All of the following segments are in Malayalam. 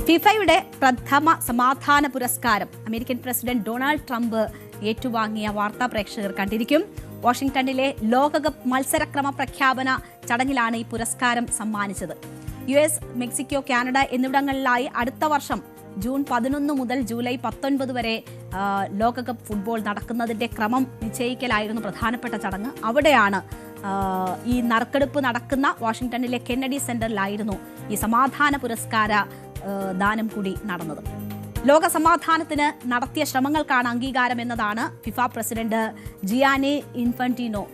ഫിഫയുടെ പ്രഥമ സമാധാന പുരസ്കാരം അമേരിക്കൻ പ്രസിഡന്റ് ഡൊണാൾഡ് ട്രംപ് ഏറ്റുവാങ്ങിയ വാർത്താ പ്രേക്ഷകർ കണ്ടിരിക്കും. വാഷിംഗ്ടണിലെ ലോകകപ്പ് മത്സരക്രമ പ്രഖ്യാപന ചടങ്ങിലാണ് ഈ പുരസ്കാരം സമ്മാനിച്ചത്. US, മെക്സിക്കോ, കാനഡ എന്നിവിടങ്ങളിലായി അടുത്ത വർഷം ജൂൺ 11 മുതൽ ജൂലൈ 19 വരെ ലോകകപ്പ് ഫുട്ബോൾ നടക്കുന്നതിന്റെ ക്രമം നിശ്ചയിക്കലായിരുന്നു പ്രധാനപ്പെട്ട ചടങ്ങ്. അവിടെയാണ് ഈ നറുക്കെടുപ്പ് നടക്കുന്ന വാഷിംഗ്ടണിലെ കെന്നഡി സെന്ററിലായിരുന്നു ഈ സമാധാന പുരസ്കാര ദാനം കൂടി നടന്നത്. ലോക സമാധാനത്തിന് നടത്തിയ ശ്രമങ്ങൾക്കാണ് അംഗീകാരം എന്നതാണ് ഫിഫ പ്രസിഡന്റ് ജിയാനി ഇൻഫന്റിനോ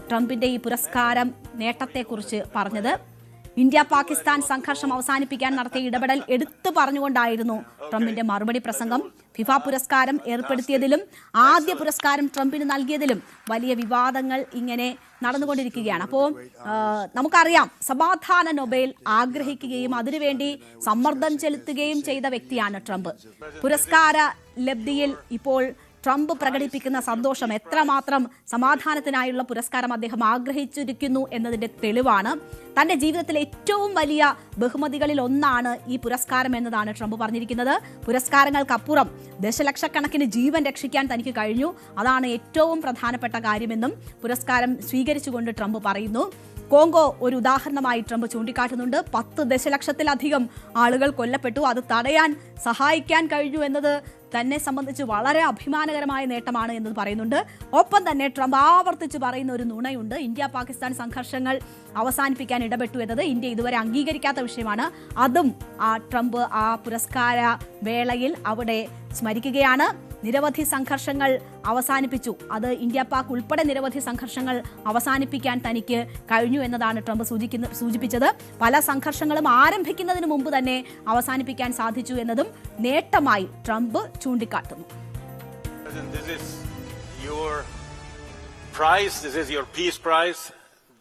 ട്രംപിന്റെ ഈ പുരസ്കാരം നേട്ടത്തെക്കുറിച്ച് പറഞ്ഞത്. ഇന്ത്യ പാകിസ്ഥാൻ സംഘർഷം അവസാനിപ്പിക്കാൻ നടത്തിയ ഇടപെടൽ എടുത്തു പറഞ്ഞുകൊണ്ടായിരുന്നു ട്രംപിന്റെ മറുപടി പ്രസംഗം. ഫിഫ പുരസ്കാരം ഏർപ്പെടുത്തിയതിലും ആദ്യ പുരസ്കാരം ട്രംപിന് നൽകിയതിലും വലിയ വിവാദങ്ങൾ ഇങ്ങനെ നടന്നുകൊണ്ടിരിക്കുകയാണ്. അപ്പോൾ നമുക്കറിയാം, സമാധാന നൊബേൽ ആഗ്രഹിക്കുകയും അതിനുവേണ്ടി സമ്മർദ്ദം ചെലുത്തുകയും ചെയ്ത വ്യക്തിയാണ് ട്രംപ്. പുരസ്കാര ലബ്ധിയിൽ ഇപ്പോൾ ട്രംപ് പ്രകടിപ്പിക്കുന്ന സന്തോഷം എത്രമാത്രം സമാധാനത്തിനായുള്ള പുരസ്കാരം അദ്ദേഹം ആഗ്രഹിച്ചിരിക്കുന്നു എന്നതിന്റെ തെളിവാണ്. തന്റെ ജീവിതത്തിലെ ഏറ്റവും വലിയ ബഹുമതികളിൽ ഒന്നാണ് ഈ പുരസ്കാരം എന്നതാണ് ട്രംപ് പറഞ്ഞിരിക്കുന്നത്. പുരസ്കാരങ്ങൾക്കപ്പുറം ദശലക്ഷക്കണക്കിന് ജീവൻ രക്ഷിക്കാൻ തനിക്ക് കഴിഞ്ഞു, അതാണ് ഏറ്റവും പ്രധാനപ്പെട്ട കാര്യമെന്നും പുരസ്കാരം സ്വീകരിച്ചുകൊണ്ട് ട്രംപ് പറയുന്നു. കോങ്കോ ഒരു ഉദാഹരണമായി ട്രംപ് ചൂണ്ടിക്കാട്ടുന്നുണ്ട്. 10 ദശലക്ഷത്തിലധികം ആളുകൾ കൊല്ലപ്പെട്ടു. അത് തടയാൻ സഹായിക്കാൻ കഴിഞ്ഞു എന്നത് തന്നെ സംബന്ധിച്ച് വളരെ അഭിമാനകരമായ നേട്ടമാണ് എന്ന് പറയുന്നുണ്ട്. ഒപ്പം തന്നെ ട്രംപ് ആവർത്തിച്ച് പറയുന്ന ഒരു നുണയുണ്ട്. ഇന്ത്യ പാകിസ്ഥാൻ സംഘർഷങ്ങൾ അവസാനിപ്പിക്കാൻ ഇടപെട്ടു എന്നത് ഇന്ത്യ ഇതുവരെ അംഗീകരിക്കാത്ത വിഷയമാണ്. അതും ട്രംപ് ആ പുരസ്കാര വേളയിൽ അവിടെ സ്മരിക്കുകയാണ്. നിരവധി സംഘർഷങ്ങൾ അവസാനിപ്പിച്ചു, അത് ഇന്ത്യ പാക് ഉൾപ്പെടെ നിരവധി സംഘർഷങ്ങൾ അവസാനിപ്പിക്കാൻ തനിക്ക് കഴിഞ്ഞു എന്നതാണ് ട്രംപ് സൂചിപ്പിച്ചത്. പല സംഘർഷങ്ങളും ആരംഭിക്കുന്നതിന് മുമ്പ് തന്നെ അവസാനിപ്പിക്കാൻ സാധിച്ചു എന്നതും നേട്ടമായി ട്രംപ് ചൂണ്ടിക്കാട്ടുന്നു. This is your peace prize.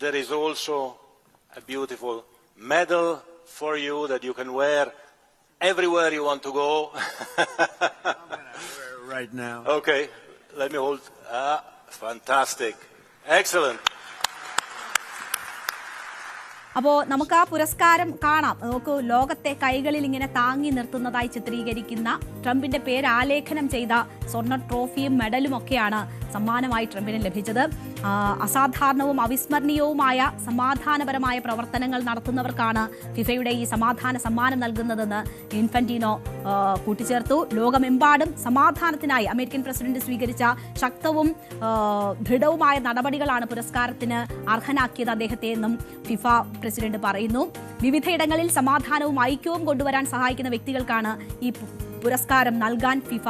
There is also a beautiful medal for you that you can wear everywhere you want to go. Right now. Okay, let me hold. Fantastic. Excellent. അപ്പോൾ നമുക്ക് ആ പുരസ്കാരം കാണാം. നമുക്ക് ലോകത്തെ കൈകളിൽ ഇങ്ങനെ താങ്ങി നിർത്തുന്നതായി ചിത്രീകരിക്കുന്ന ട്രംപിന്റെ പേര് ആലേഖനം ചെയ്ത സ്വർണ്ണ ട്രോഫിയും മെഡലും ഒക്കെയാണ് സമ്മാനമായി ട്രംപിന് ലഭിച്ചത്. അസാധാരണവും അവിസ്മരണീയവുമായ സമാധാനപരമായ പ്രവർത്തനങ്ങൾ നടത്തുന്നവർക്കാണ് ഫിഫയുടെ ഈ സമാധാന സമ്മാനം നൽകുന്നതെന്ന് ഇൻഫന്റിനോ കൂട്ടിച്ചേർത്തു. ലോകമെമ്പാടും സമാധാനത്തിനായി അമേരിക്കൻ പ്രസിഡന്റ് സ്വീകരിച്ച ശക്തവും ദൃഢവുമായ നടപടികളാണ് പുരസ്കാരത്തിന് അർഹനാക്കിയത് അദ്ദേഹത്തെ എന്നും ഫിഫ പ്രസിഡന്റ് പറയുന്നു. വിവിധയിടങ്ങളിൽ സമാധാനവും ഐക്യവും കൊണ്ടുവരാൻ സഹായിക്കുന്ന വ്യക്തികൾക്കാണ് ഈ പുരസ്കാരം നൽകാൻ ഫിഫ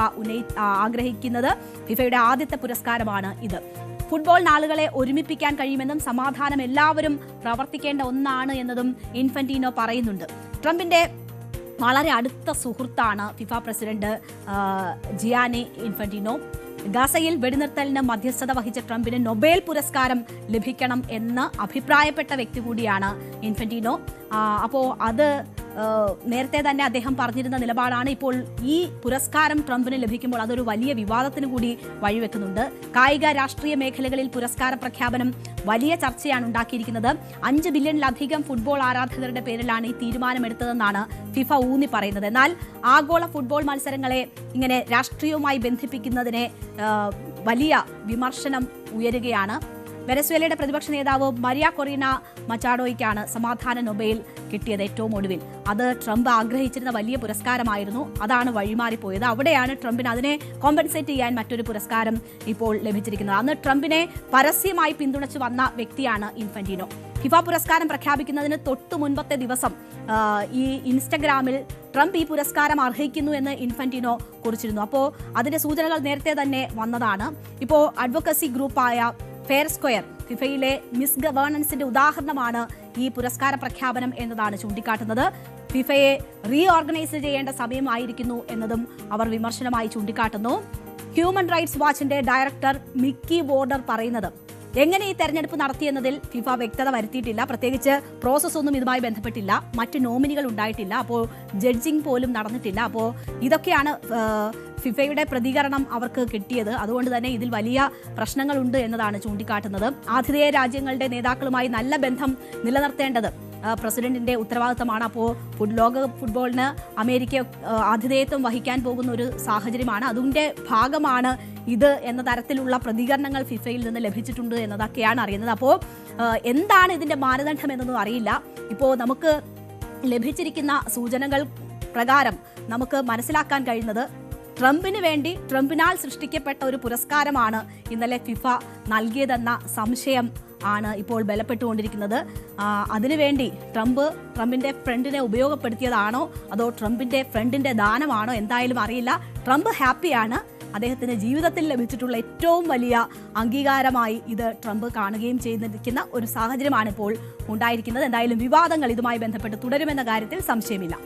ആഗ്രഹിക്കുന്നത്. ഫിഫയുടെ ആദ്യത്തെ പുരസ്കാരമാണ് ഇത്. ഫുട്ബോൾ നാളുകളെ ഒരുമിപ്പിക്കാൻ കഴിയുമെന്നും സമാധാനം എല്ലാവരും പ്രവർത്തിക്കേണ്ട ഒന്നാണ് എന്നതും ഇൻഫന്റിനോ പറയുന്നുണ്ട്. ട്രംപിന്റെ വളരെ അടുത്ത സുഹൃത്താണ് ഫിഫ പ്രസിഡന്റ് ജിയാനി ഇൻഫന്റിനോ. ഗാസയിൽ വെടിനിർത്തലിന് മധ്യസ്ഥത വഹിച്ച ട്രംപിന് നൊബേൽ പുരസ്കാരം ലഭിക്കണം എന്ന് അഭിപ്രായപ്പെട്ട വ്യക്തി കൂടിയാണ് ഇൻഫന്റിനോ. അപ്പോൾ അത് നേരത്തെ തന്നെ അദ്ദേഹം പറഞ്ഞിരുന്ന നിലപാടാണ്. ഇപ്പോൾ ഈ പുരസ്കാരം ട്രംപിന് ലഭിക്കുമ്പോൾ അതൊരു വലിയ വിവാദത്തിന് കൂടി വഴിവെക്കുന്നുണ്ട്. കായിക രാഷ്ട്രീയ മേഖലകളിൽ പുരസ്കാര പ്രഖ്യാപനം വലിയ ചർച്ചയാണ് ഉണ്ടാക്കിയിരിക്കുന്നത്. 5 ബില്യണിലധികം ഫുട്ബോൾ ആരാധകരുടെ പേരിലാണ് ഈ തീരുമാനമെടുത്തതെന്നാണ് ഫിഫ ഊന്നി പറയുന്നത്. എന്നാൽ ആഗോള ഫുട്ബോൾ മത്സരങ്ങളെ ഇങ്ങനെ രാഷ്ട്രീയവുമായി ബന്ധിപ്പിക്കുന്നതിനെ വലിയ വിമർശനം ഉയരുകയാണ്. വെനസ്വേലയുടെ പ്രതിപക്ഷ നേതാവ് മരിയ കൊറീന മച്ചാഡോയ്ക്കാണ് സമാധാന നൊബേൽ കിട്ടിയത് ഏറ്റവും ഒടുവിൽ. അത് ട്രംപ് ആഗ്രഹിച്ചിരുന്ന വലിയ പുരസ്കാരമായിരുന്നു, അതാണ് വഴിമാറിപ്പോയത്. അവിടെയാണ് ട്രംപിന് അതിനെ കോമ്പൻസേറ്റ് ചെയ്യാൻ മറ്റൊരു പുരസ്കാരം ഇപ്പോൾ ലഭിച്ചിരിക്കുന്നത്. അന്ന് ട്രംപിനെ പരസ്യമായി പിന്തുണച്ചു വന്ന വ്യക്തിയാണ് ഇൻഫന്റിനോ. ഫിഫ പുരസ്കാരം പ്രഖ്യാപിക്കുന്നതിന് തൊട്ടു മുൻപത്തെ ദിവസം ഈ ഇൻസ്റ്റഗ്രാമിൽ ട്രംപ് ഈ പുരസ്കാരം അർഹിക്കുന്നു എന്ന് ഇൻഫന്റിനോ കുറിച്ചിരുന്നു. അപ്പോൾ അതിന്റെ സൂചനകൾ നേരത്തെ തന്നെ വന്നതാണ്. ഇപ്പോൾ അഡ്വക്കസി ഗ്രൂപ്പായ ഫെയർ സ്ക്വയർ ഫിഫയിലെ മിസ് ഗവേണൻസിന്റെ ഉദാഹരണമാണ് ഈ പുരസ്കാര പ്രഖ്യാപനം എന്നതാണ് ചൂണ്ടിക്കാട്ടുന്നത്. ഫിഫയെ റീഓർഗനൈസ് ചെയ്യേണ്ട സമയമായിരിക്കുന്നു എന്നതും അവർ വിമർശനമായി ചൂണ്ടിക്കാട്ടുന്നു. ഹ്യൂമൻ റൈറ്റ്സ് വാച്ചിന്റെ ഡയറക്ടർ മിക്കി വോർഡർ പറയുന്നത്, എങ്ങനെ ഈ തെരഞ്ഞെടുപ്പ് നടത്തിയെന്നതിൽ ഫിഫ വ്യക്തത വരുത്തിയിട്ടില്ല. പ്രത്യേകിച്ച് പ്രോസസ് ഒന്നും ഇതുമായി ബന്ധപ്പെട്ടില്ല. മറ്റ് നോമിനികൾ ഉണ്ടായിട്ടില്ല. അപ്പോൾ ജഡ്ജിംഗ് പോലും നടന്നിട്ടില്ല. അപ്പോൾ ഇതൊക്കെയാണ് ഫിഫയുടെ പ്രതികരണം അവർക്ക് കിട്ടിയത്. അതുകൊണ്ട് തന്നെ ഇതിൽ വലിയ പ്രശ്നങ്ങളുണ്ട് എന്നതാണ് ചൂണ്ടിക്കാട്ടുന്നത്. ആതിഥേയ രാജ്യങ്ങളുടെ നേതാക്കളുമായി നല്ല ബന്ധം നിലനിർത്തേണ്ടത് പ്രസിഡന്റിന്റെ ഉത്തരവാദിത്തമാണ്. അപ്പോൾ ലോക ഫുട്ബോളിന് അമേരിക്ക ആതിഥേയത്വം വഹിക്കാൻ പോകുന്ന ഒരു സാഹചര്യമാണ്. അതിന്റെ ഭാഗമാണ് ഇത് എന്ന തരത്തിലുള്ള പ്രതികരണങ്ങൾ ഫിഫയിൽ നിന്ന് ലഭിച്ചിട്ടുണ്ട് എന്നതൊക്കെയാണ് അറിയുന്നത്. അപ്പോൾ എന്താണ് ഇതിന്റെ മാനദണ്ഡം എന്നൊന്നും അറിയില്ല. ഇപ്പോൾ നമുക്ക് ലഭിച്ചിരിക്കുന്ന സൂചനകൾ പ്രകാരം നമുക്ക് മനസ്സിലാക്കാൻ കഴിയുന്നത് ട്രംപിന് വേണ്ടി ട്രംപിനാൽ സൃഷ്ടിക്കപ്പെട്ട ഒരു പുരസ്കാരമാണ് ഇന്നലെ ഫിഫ നൽകിയതെന്ന സംശയം ആണ് ഇപ്പോൾ ബലപ്പെട്ടുകൊണ്ടിരിക്കുന്നത്. അതിനുവേണ്ടി ട്രംപിന്റെ ഫ്രണ്ടിനെ ഉപയോഗപ്പെടുത്തിയതാണോ അതോ ട്രംപിന്റെ ഫ്രണ്ടിന്റെ ദാനമാണോ എന്തായാലും അറിയില്ല. ട്രംപ് ഹാപ്പിയാണ്. അദ്ദേഹത്തിന് ജീവിതത്തിൽ ലഭിച്ചിട്ടുള്ള ഏറ്റവും വലിയ അംഗീകാരമായി ഇത് ട്രംപ് കാണുകയും ചെയ്തിരിക്കുന്ന ഒരു സാഹചര്യമാണ് ഇപ്പോൾ ഉണ്ടായിരിക്കുന്നത്. എന്തായാലും വിവാദങ്ങൾ ഇതുമായി ബന്ധപ്പെട്ട് തുടരുമെന്ന കാര്യത്തിൽ സംശയമില്ല.